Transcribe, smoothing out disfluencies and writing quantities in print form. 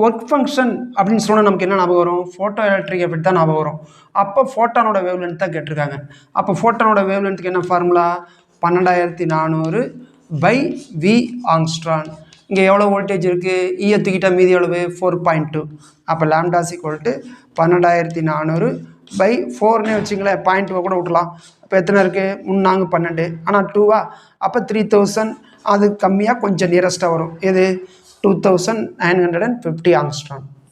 Work function அப்படின்னு சொன்னால் நமக்கு என்ன ஞாபகம் வரும்? ஃபோட்டோ எலக்ட்ரிக் எஃபெக்ட் தான் ஞாபகம் வரும். அப்போ ஃபோட்டானோட வேவ் லென்த் தான் கேட்டிருக்காங்க. அப்போ ஃபோட்டானோட வேவ் லென்த்துக்கு என்ன ஃபார்முலா? 12400 by we ஆங்ஸ்ட்ரான். இங்கே எவ்வளோ வோல்டேஜ் இருக்குது? ஈயை தூக்கிட்டா மீதி எவ்வளவு? 4.2. அப்போ லாம்டாஸ் ஈக்குவல் டு 12400 பை 4னே வச்சுங்களேன், 0.2 கூட விட்டுலாம். அப்போ எத்தனை இருக்குது? 3 12. ஆனால் 2வா? அப்போ 3000. அது கம்மியாக கொஞ்சம் நியரஸ்ட்டாக வரும். எது? 2950 ஆங்ஸ்ட்ரான்.